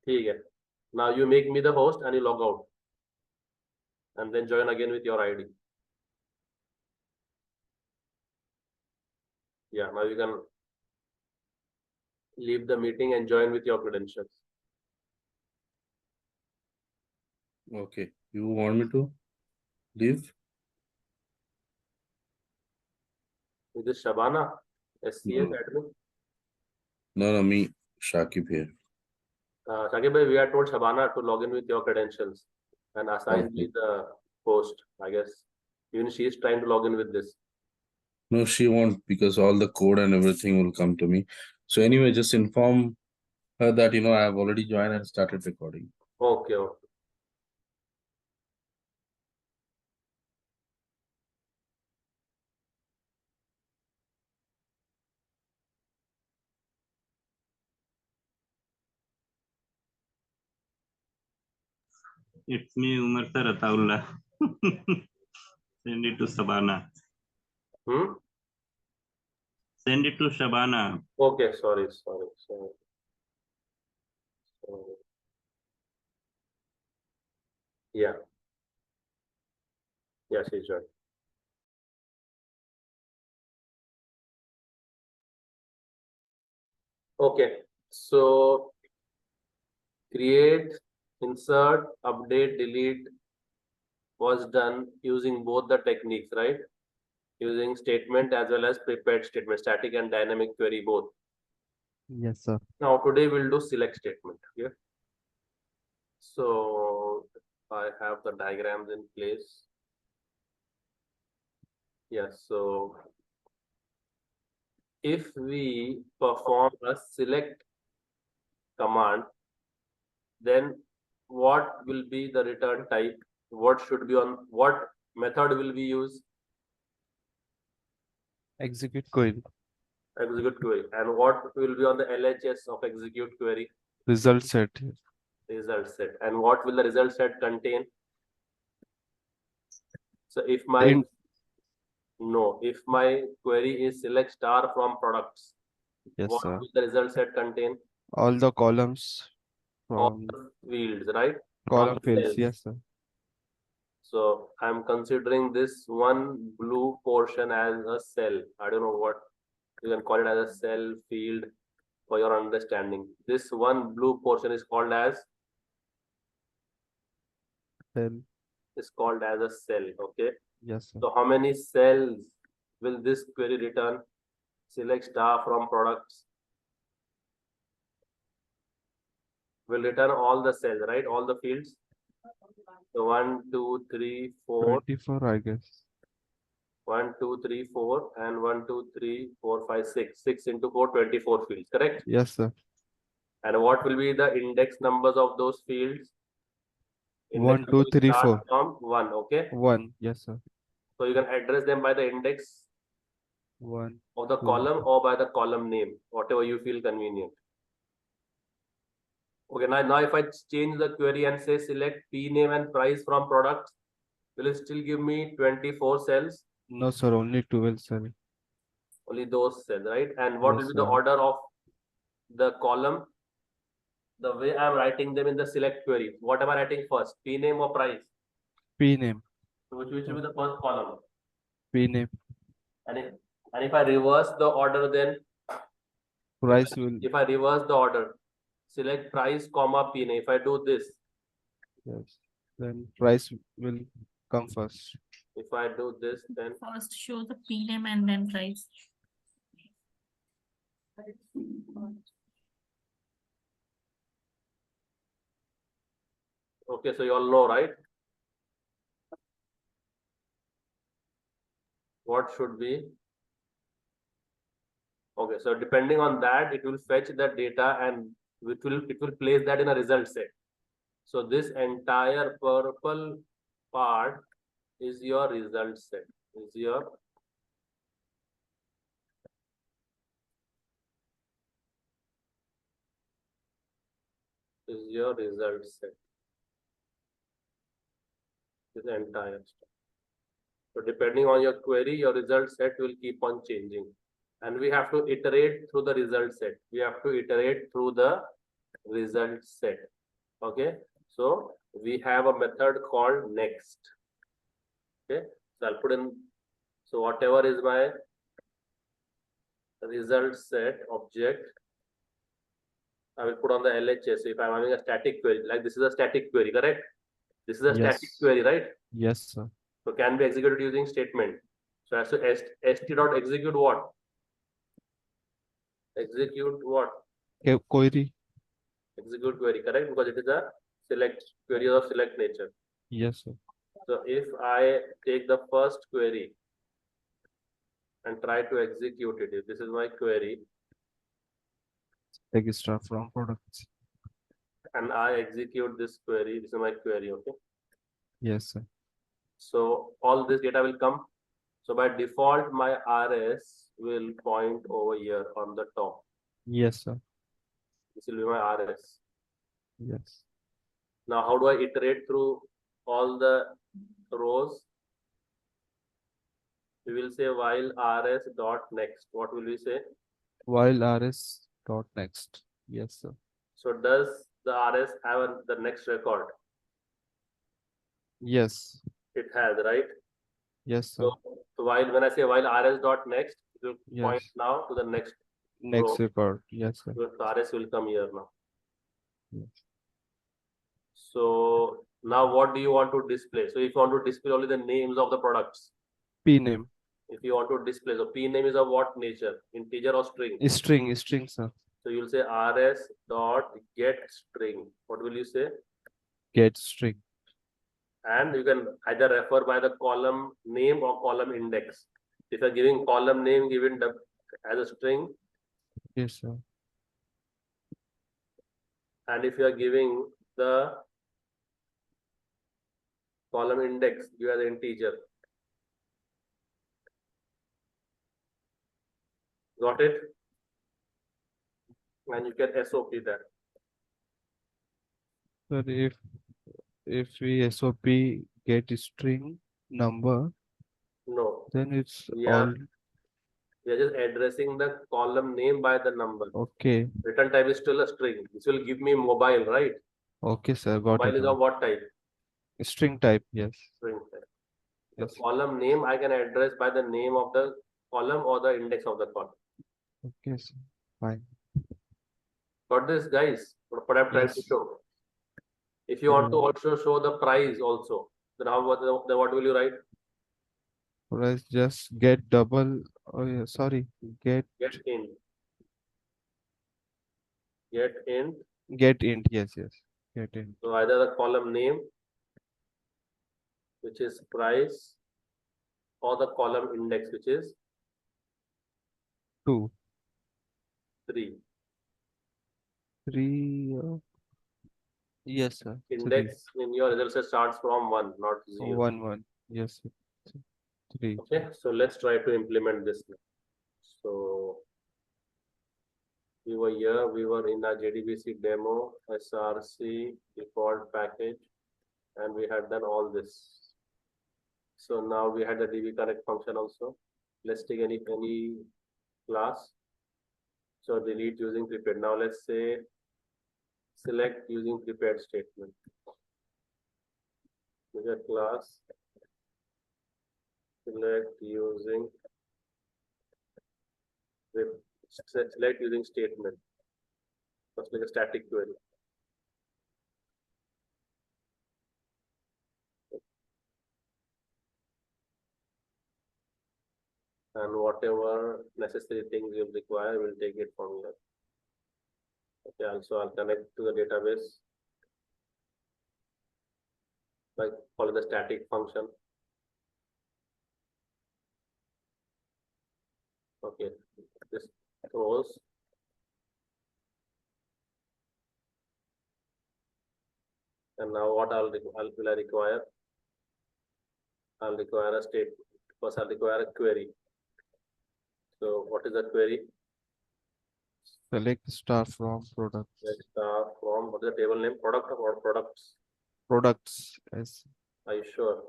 ठीक है. Now you make me the host and you log out. And then join again with your ID. Yeah, now you can leave the meeting and join with your credentials. Okay, you want me to leave? Is this Shabana, SCS admin? No, me, Shakib here. Shakib bhai, we are told Shabana to log in with your credentials and assign me the host. I guess even she is trying to log in with this. No, she won't, because all the code and everything will come to me. So anyway, just inform her that, I have already joined and started recording. Okay, okay. It's me, Umar sir, Ataullah. Send it to Shabana. Send it to Shabana. Okay, sorry. Yeah. Yeah, she's joined. Okay, so create, insert, update, delete was done using both the techniques, right? Using statement as well as prepared statement, static and dynamic query both. Yes, sir. Now today we'll do select statement. Okay. So I have the diagrams in place. Yes. So if we perform a select command, then what will be the return type? What should be on what method will we use? Execute query. Execute query. And what will be on the LHS of execute query? Result set. Result set. And what will the result set contain? So if my if my query is select star from products, Yes, what sir. will the result set contain? All the columns All from the fields, right? column fields. Cells. Yes, sir. So I'm considering this one blue portion as a cell. I don't know what you can call it, as a cell field for your understanding. This one blue portion is called as Cell. a cell. Okay. Yes, sir. So how many cells will this query return? Select star from products will return all the cells, right? All the fields. So 1, 2, 3, 4. 24, I guess. 1, 2, 3, 4, and 1, 2, 3, 4, 5, 6. 6 into 4, 24 fields, correct? Yes, sir. And what will be the index numbers of those fields? Index 1, 2, 3, 4. From 1, okay? 1. Yes, sir. So you can address them by the index 1 of the 2. column or by the column name, whatever you feel convenient. Okay, now if I change the query and say select P name and price from products, will it still give me 24 cells? No, sir. Only 12 cell. Only those cells, right? And what Yes, will be the sir. order of the column? The way I'm writing them in the select query. What am I writing first? P name or price? P name. Which will be the first column? P name. And if I reverse the order, then Price will. if I reverse the order, select price comma P name. If I do this, Yes. Then price will come first. if I do this, then First show the P name and then price. okay, so you all know, right? What should be? Okay, so depending on that, it will fetch the data and it will place that in a result set. So this entire purple part is your result set. Is your result set. This entire stuff. So depending on your query, your result set will keep on changing. And we have to iterate through the result set. We have to iterate through the result set. Okay, so we have a method called next. Okay, so I'll put in, so whatever is my result set object, I will put on the LHS. So if I'm having a static query, like this is a static query, correct? This is a static Yes. query, right? Yes, sir. So can be executed using statement. So as to st dot execute what? Execute what? Query. Execute query, correct? Because it is a select query of select nature. Yes, sir. So if I take the first query and try to execute it, if this is my query Take star from products. and I execute this query, this is my query, okay? Yes, sir. So all this data will come. So by default, my RS will point over here on the top. Yes, sir. This will be my RS. Yes. Now, how do I iterate through all the rows? We will say while RS dot next. What will we say? While RS dot next. Yes, sir. So does the RS have the next record? Yes. It has, right? Yes, sir. So while when I say while RS dot next, it will point Yes. now to the next Next row. record. Yes, sir. So the RS will come here now. Yes. So now what do you want to display? So if you want to display only the names of the products, P name. if you want to display, so P name is of what nature? Integer or string? String, sir. So you'll say RS dot get string. What will you say? Get string. And you can either refer by the column name or column index. If you're giving column name given as a string, Yes, sir. and if you are giving the column index, you as an integer. Got it? And you can SOP that. Sir, if we SOP get string number, No, then it's we all are just addressing the column name by the number. okay. Return type is still a string. This will give me mobile, right? Okay, sir. Got Mobile it is now. of what type? String type. Yes. String type. The Yes. column name I can address by the name of the column or the index of the column. Okay, sir. Fine. Got this, guys? What I'm trying to Yes. show. If you want to Yeah. also show the price also, then what will you write? Let's just get double. Oh, yeah. Sorry. Get Get in. Get in. get int. Yes, yes. Get int. So either the column name, which is price, or the column index, which is 2, 3. 3. Yes, sir. 3. Index in your result set starts from 1, not 0. 1, 1. Yes, sir. 3. Okay, so let's try to implement this now. So we were here, we were in our JDBC demo, SRC, default package, and we had done all this. So now we had the DB connect function also. Let's take any class. So delete using prepared. Now let's say select using prepared statement. Make a class. Select using select using statement. Let's make a static query. And whatever necessary things you'll require, we'll take it from here. Okay, also I'll connect to the database by calling the static function. Okay, this throws. And now what will I require? I'll require a state. First, I'll require a query. So what is the query? Select star from products. Select star from, what is the table name? Product or products? Products. Yes. Are you sure?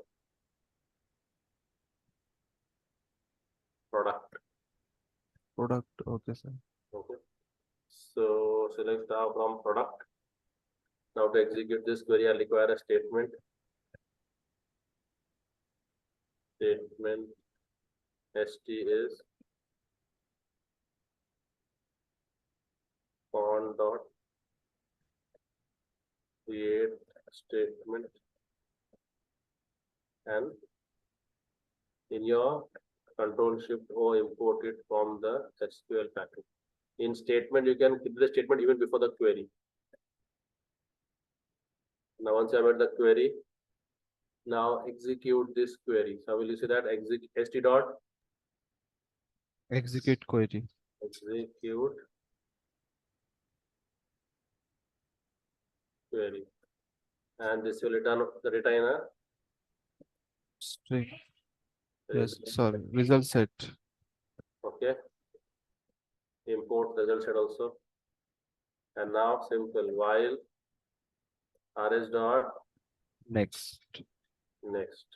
Product. Product. Okay, sir. Okay. So select star from product. Now to execute this query, I require a statement. Statement st is on dot create statement, and in your control shift O import it from the SQL package. In statement, you can keep the statement even before the query. Now once I made the query, now execute this query. So will you see that execute st dot Execute query. execute query, and this will return a String. Yes, result. sorry. Result set. Okay. Import result set also. And now simple while rs dot Next. next.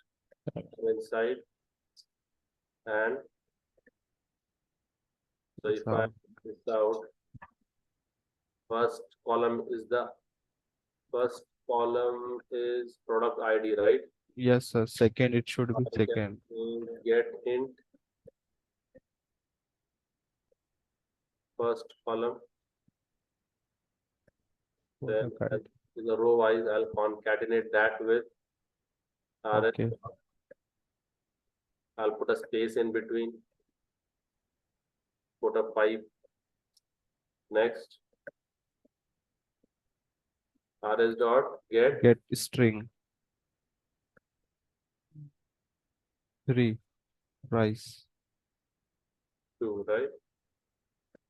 So inside, and so if I this out, first column is product ID, right? Yes, sir. Second, it should be second. Get int first column, then Product in the row wise I'll concatenate that with rs. Okay. I'll put a space in between, put a pipe. Next, rs dot get Get string. 3. Price. 2, right?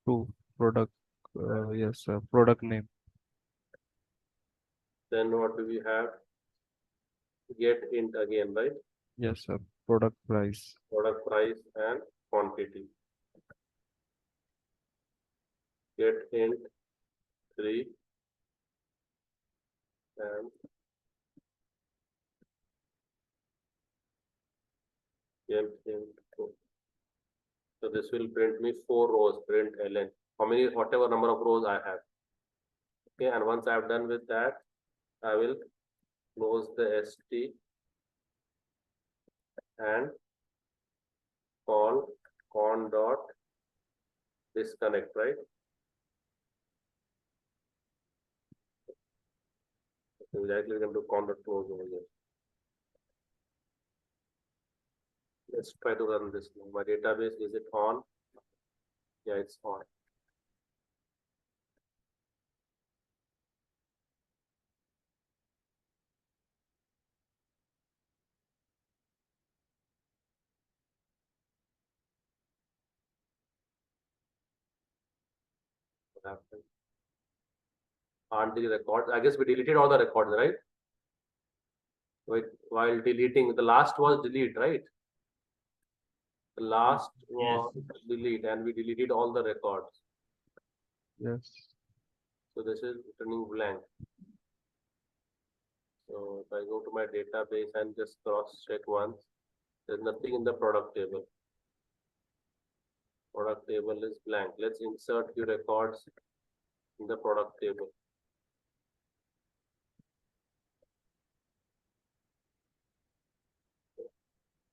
2. Product. Yes, sir. Product name. Then what do we have? Get int again, right? Yes, sir. Product price. Product price and quantity. Get int 3 and get int 4. So this will print me 4 rows, print ln. How many, whatever number of rows I have. Okay, and once I have done with that, I will close the st and call con dot disconnect, right? So directly we can do con dot close over here. Let's try to run this now. My database, is it on? Yeah, it's on. What happened? Aren't the records? I guess we deleted all the records, right? Wait, while deleting, the last was delete, right? The last was delete, and we deleted all the records. Yes. So this is returning blank. So if I go to my database and just cross check once, there's nothing in the product table. Product table is blank. Let's insert few records in the product table.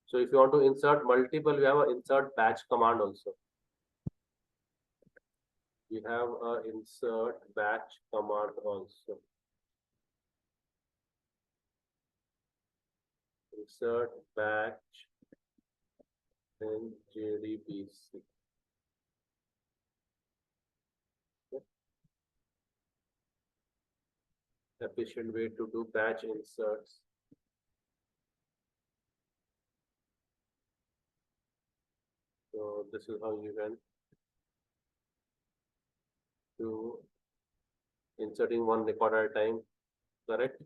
So if you want to insert multiple, we have an insert batch command also. We have a insert batch command also. Insert batch in JDBC. Efficient way to do batch inserts. So this is how you can do inserting one record at a time, correct?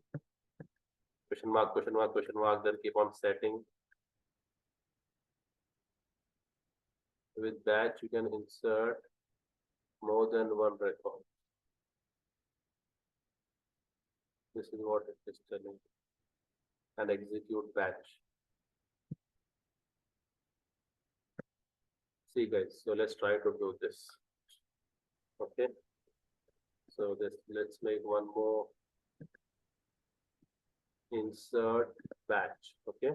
Question mark, then keep on setting. With batch, you can insert more than one record. This is what it is telling. And execute batch. See guys, so let's try to do this. Okay. So let's make one more insert batch. Okay.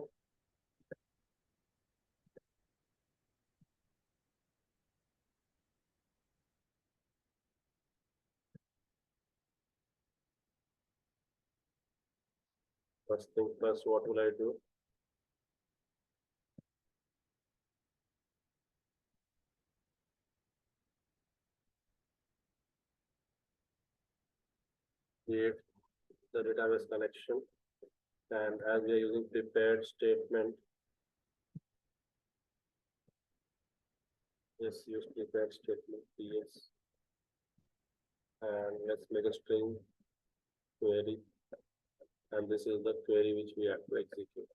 First thing first, what will I do? Create the database connection, and as we are using prepared statement, yes, use prepared statement PS, and let's make a string query, and this is the query which we have to execute.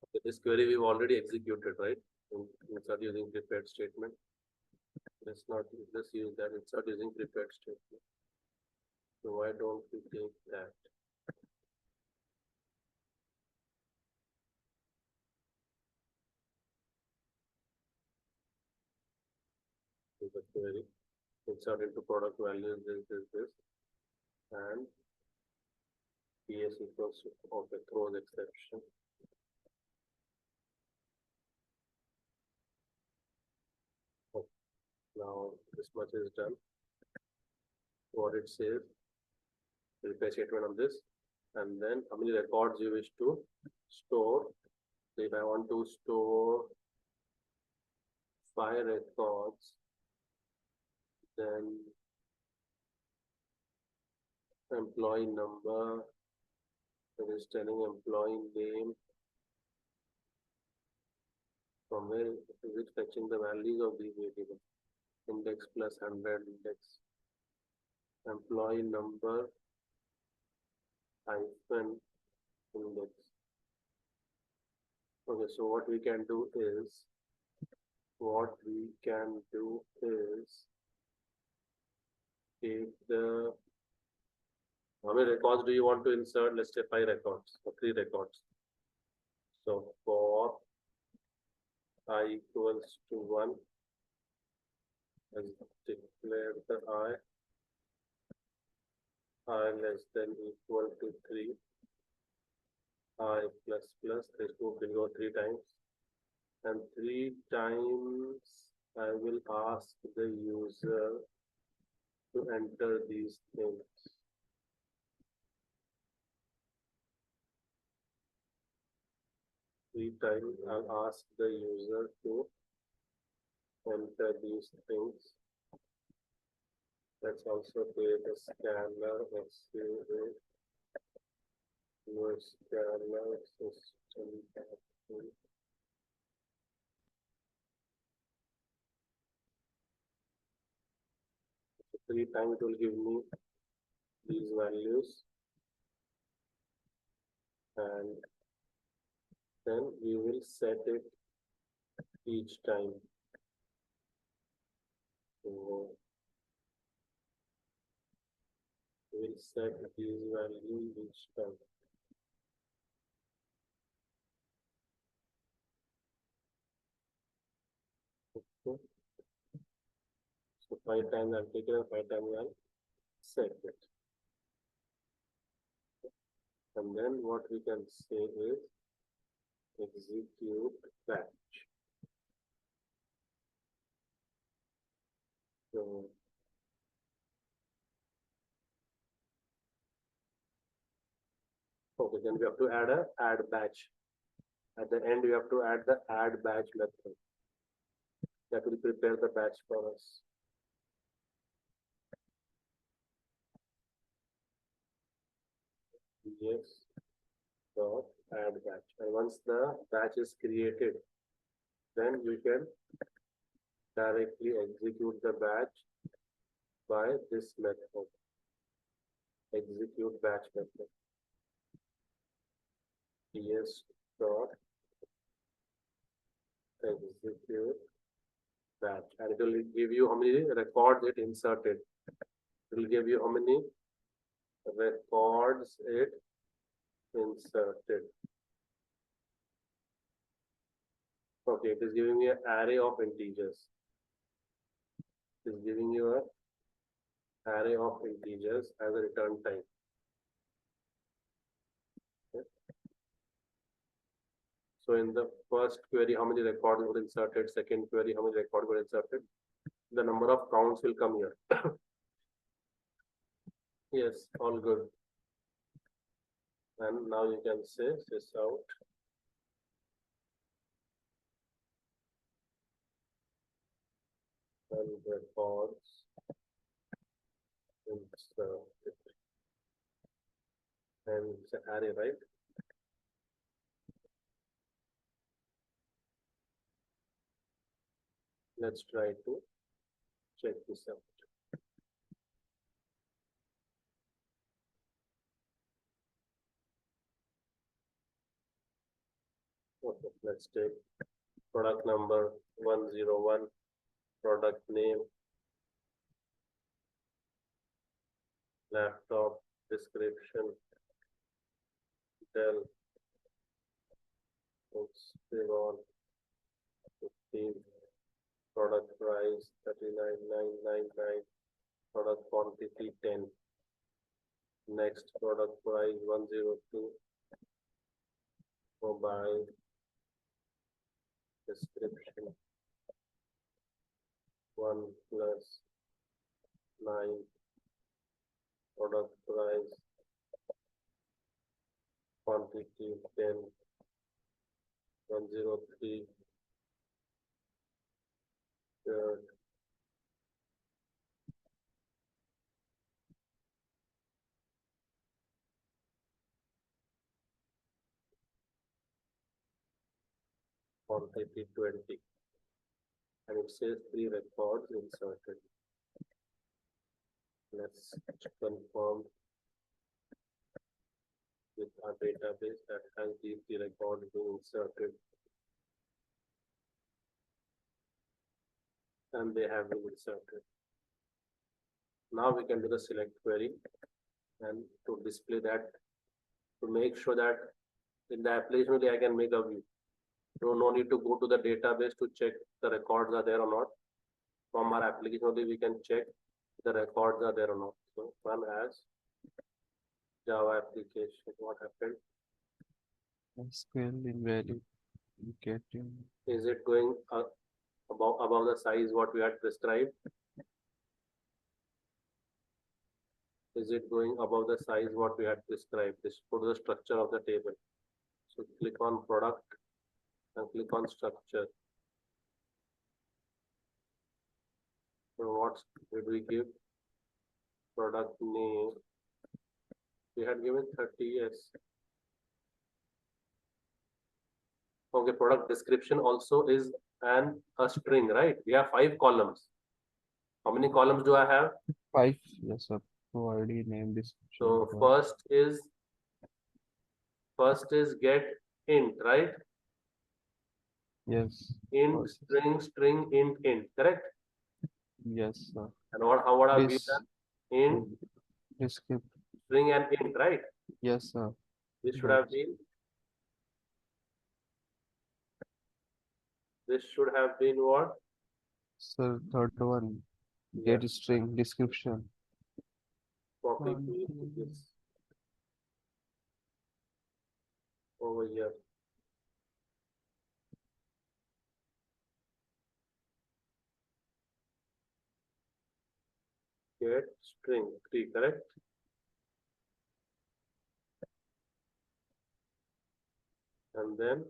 Okay, this query we've already executed, right? Insert using prepared statement. Let's not just use that. Insert using prepared statement. So why don't we take that? To the query. Insert into product values this, and PS equals to okay, throws exception. Okay. Now this much is done. What it says, prepare statement on this, and then how many records you wish to store. So if I want to store 5 records, then employee number, it is telling employee name. From where is it fetching the values of these variables? Index plus 100 index. Employee number hyphen index. Okay, so what we can do is take the, how many records do you want to insert? Let's say 5 records or 3 records. So for I equals to 1, let's declare the I less than equal to 3, I plus plus, this will go 3 times, and 3 times I will ask the user to enter these things. Three times I'll ask the user to enter these things. Let's also create a scanner SCS scanner system. 3 times it will give me these values, and then we will set it each time. So we will set these values each time. Okay. So 5 times I'll take it and 5 times I'll set it. And then what we can say is execute batch. So okay, then we have to add a add batch. At the end, we have to add the add batch method. That will prepare the batch for us. Yes, dot add batch. And once the batch is created, then you can directly execute the batch by this method. Execute batch method. Yes, dot execute batch, and it will give you how many records it inserted. It will give you how many records it inserted. Okay, it is giving me an array of integers. It is giving you a array of integers as a return type. Okay. So in the first query, how many records were inserted? Second query, how many records were inserted? The number of counts will come here. Yes, all good. And now you can say this out. And records inserted. And it's an array, right? Let's try to check this out. Okay, let's take product number 101, product name, laptop, description, Dell, save on 15, product price 39,999, product quantity 10. Next product price 102, mobile, description 1 plus 9, product price, quantity 10, 103, third, quantity 20, and it says 3 records inserted. Let's confirm with our database that has these 3 records being inserted, and they have been inserted. Now we can do the select query, and to display that, to make sure that in the application only I can make a view. So no need to go to the database to check the records are there or not. From our application only we can check the records are there or not. So run as Java application. What happened? SQL invalid. Getting Is it going above the size what we had prescribed? Is it going above the size what we had prescribed? This go to the structure of the table. So click on product and click on structure. So what did we give? Product name. We had given 30, yes. Okay, product description also is a string, right? We have 5 columns. How many columns do I have? 5. Yes, sir. So already named this. So first is get int, right? Yes. Int, First. string, int, correct? Yes, sir. And what have we This done? Int, descript. string and int, right? Yes, sir. This should Right. have been. This should have been what? Sir, third one. Yeah. Get string description. Copy One, two. this over here. Get string 3, correct? And then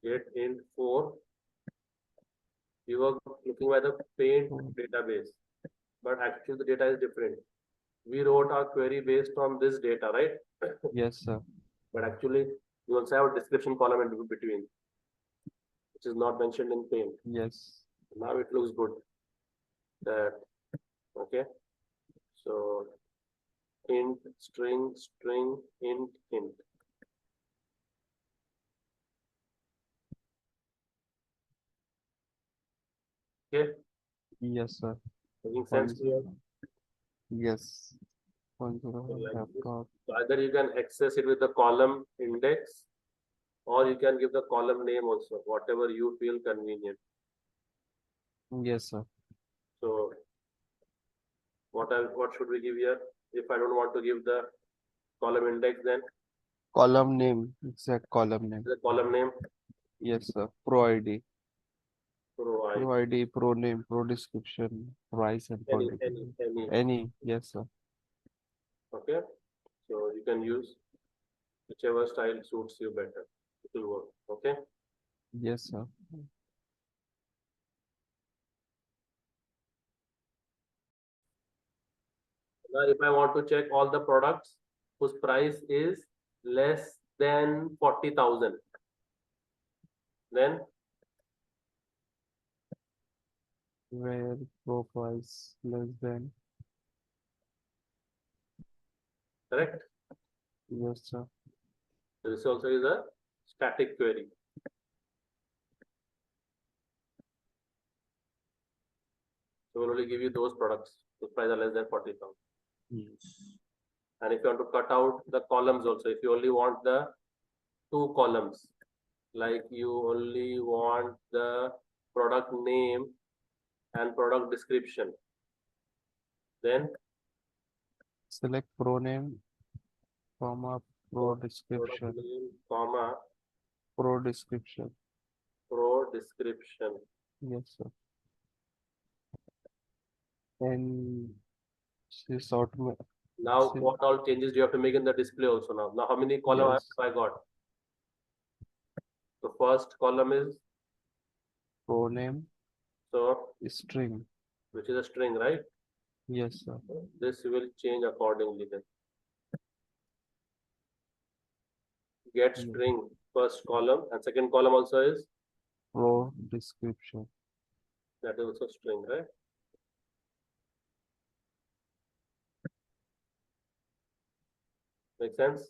get int 4. We were looking by the paint database, but actually the data is different. We wrote our query based on this data, right? Yes, sir. But actually, you also have a description column in between, which is not mentioned in paint. Yes. Now it looks good. That okay. So int, string, int. Okay, Yes, sir. making sense to you? Yes. 101 like this. laptop. So either you can access it with the column index, or you can give the column name also, whatever you feel convenient. Yes, sir. So what should we give here? If I don't want to give the column index, then Column name, exact column name. the column name Yes, sir. Pro ID, provide pro ID, pro name, pro description, price and any quantity. any. Any, yes, sir. Okay, so you can use whichever style suits you better. It will work. Okay. Yes, sir. Now, if I want to check all the products whose price is less than 40,000, then Where pro price less than, correct. yes, sir. This also is a static query. So we'll only give you those products whose price are less than 40,000. Yes. And if you want to cut out the columns also, if you only want the two columns, like you only want the product name and product description, then Select pro name, comma, pro product description, name, comma, pro description. pro description. Yes, sir. And this automate, Now, See- what all changes do you have to make in the display also now? Now, how many columns Yes. have I got? The first column is, pro name, so, string. which is a string, right? Yes, sir. This will change accordingly then. Get Yeah. string, first column, and second column also is, Pro description. that is also string, right? Make sense?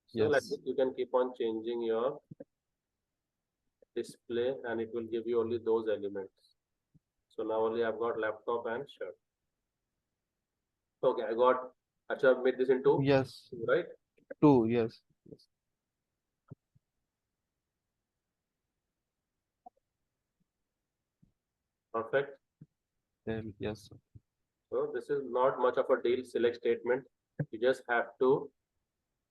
So like Yes. this, you can keep on changing your display and it will give you only those elements. So now only I've got laptop and shirt. Okay, actually I've made this into Yes. two, right? Two, yes. Yes. Perfect. Then, yes, sir. So this is not much of a deal select statement. You just have to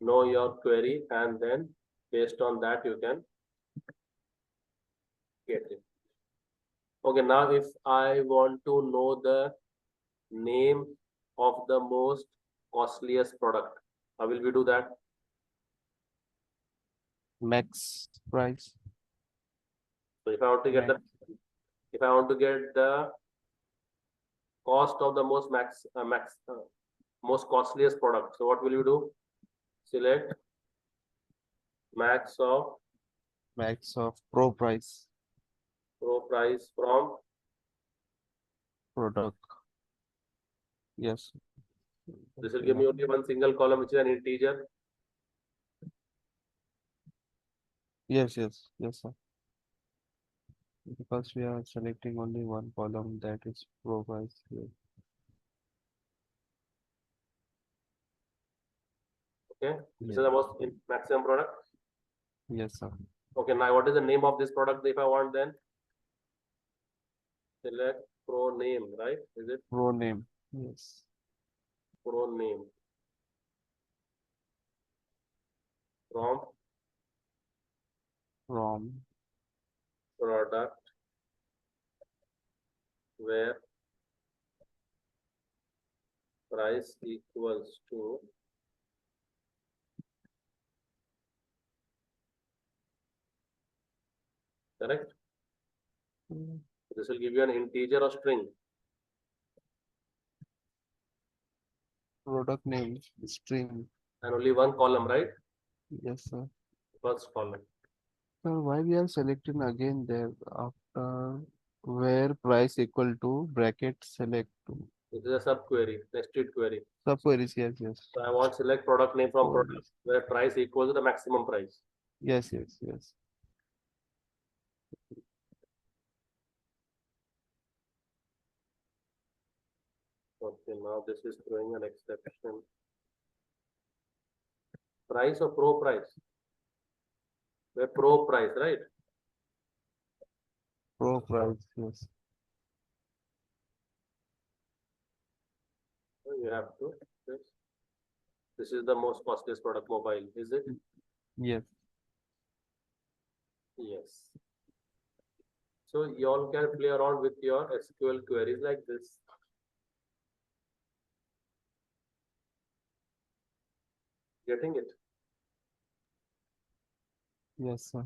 know your query and then based on that you can get it. Okay, now if I want to know the name of the most costliest product, how will we do that? Max price. So if I want to get Max. if I want to get the cost of the most most costliest product, so what will you do? Select max of Max of pro price pro price from, product. Yes. this will give me only one single column which is an integer. Yes, yes, yes, sir. Because we are selecting only one column, that is pro price here. Okay, this is Yeah. the most maximum product. Yes, sir. Okay, now what is the name of this product if I want? Then select pro name, right? Is it Pro name. Yes. pro name from From product where price equals to correct. This will give you an integer or string. product name string. And only one column, right? Yes, sir. First column. So why we are selecting again there after where price equal to bracket select to This is a subquery, nested query. subqueries. Yes, yes. So I want select product name from Oh, product where price equals to the maximum price. yes, yes, yes. Okay, now this is throwing an exception. Price or pro price? A pro price, right? Pro price, yes. So you have to. This is the most costliest product mobile, is it? Yes. Yes. So you all can play around with your SQL queries like this. Getting it? Yes, sir.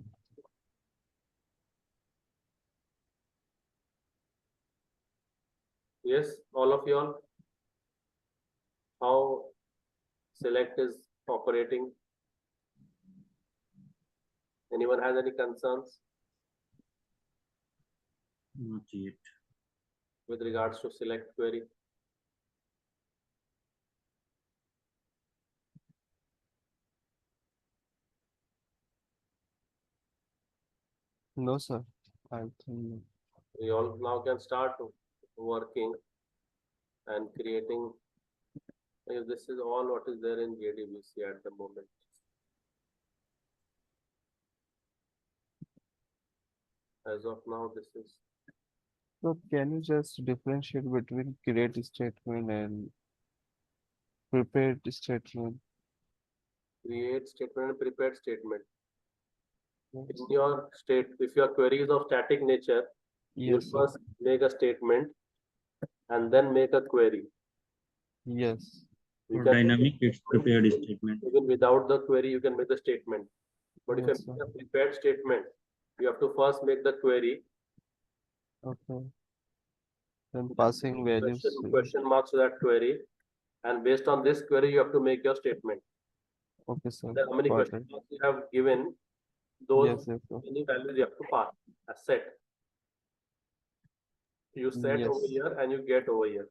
Yes, all of you all. How select is operating? Anyone has any concerns Not yet. with regards to select query? No, sir. I think We all now can start working and creating. This is all what is there in JDBC at the moment. As of now, this is so. Can you just differentiate between create statement and prepared statement? create statement and prepared statement. Yes. In your state, if your query is of static nature, you Yes, sir. first make a statement and then make a query. Yes. You For can dynamic, it's prepared statement. even without the query, you can make the statement. But if you Yes, make sir. a prepared statement, you have to first make the query. Okay. Then passing values. Question marks to that query, and based on this query, you have to make your statement. Okay, sir. Then how many Got question it. marks you have given, those Yes, yes, sir. any values you have to pass as set. You set over Yes. here and you get over here.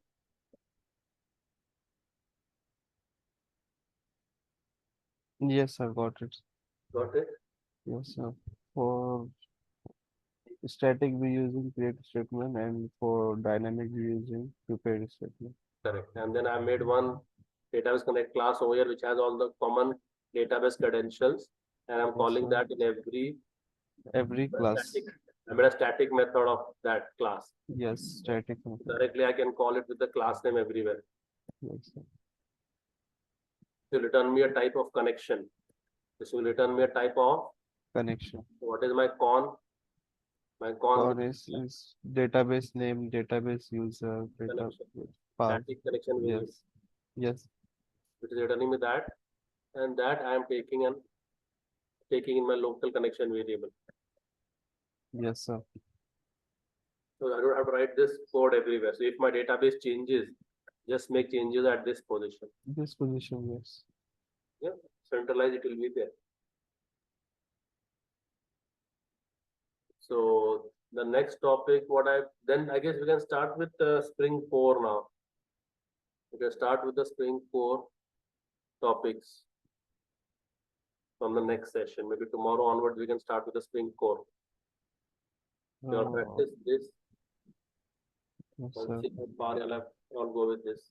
Yes, sir. Got it. Got it? Yes, sir. For static, we using create statement, and for dynamic, we using prepared statement. Correct. And then I made one database connect class over here, which has all the common database credentials. And I'm Yes, calling sir. that in Every class. static. I made a static method of that class. Yes, static method. Directly, I can call it with the class name everywhere. Yes, sir. To return me a type of connection. This will return me a type of Connection. what is my con? My con Or is database name, database user, data connection. path. Static connection variable. Yes. Yes. It is returning me that, and that I am taking in my local connection variable. Yes, sir. So I don't have to write this code everywhere. So if my database changes, just make changes at this position. This position, yes. Yeah, centralized, it will be there. So the next topic, then I guess we can start with Spring Core now. We can start with the Spring Core topics from the next session. Maybe tomorrow onwards we can start with the Spring Core. You all Oh, practice this. yes, Let's sir. see how far I'll go with this.